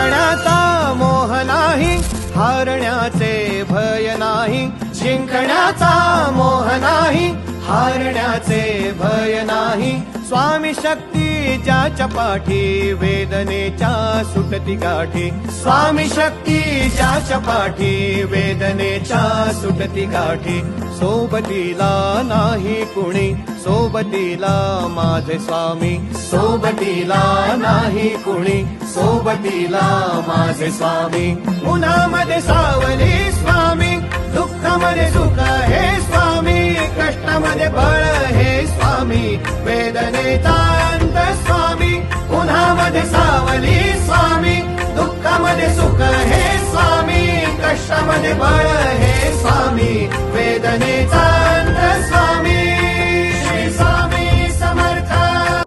जिंकण्याचा मोह नाही, हारण्याचे भय नाही. जिंकण्याचा मोह नाही, हारण्याचे भय नाही. स्वामी शक्ती ज्याच्या पाठी, वेदनेच्या सुटती गाठी. स्वामी शक्ती ज्याच्या पाठी, वेदनेच्या सुटती गाठी. सोबतीला नाही कुणी, सोबतीला माझे स्वामी. सोबतीला नाही कुणी, सोबतीला माझे स्वामी. उन्हामध्ये सावली स्वामी, दुःखामध्ये सुख हे स्वामी. कष्टामध्ये बळ हे स्वामी, वेदनेचा अंत स्वामी. उन्हामध्ये सावली स्वामी, दुःखामध्ये सुख हे स्वामी. कष्टामध्ये बळ हे स्वामी, वेदनेचा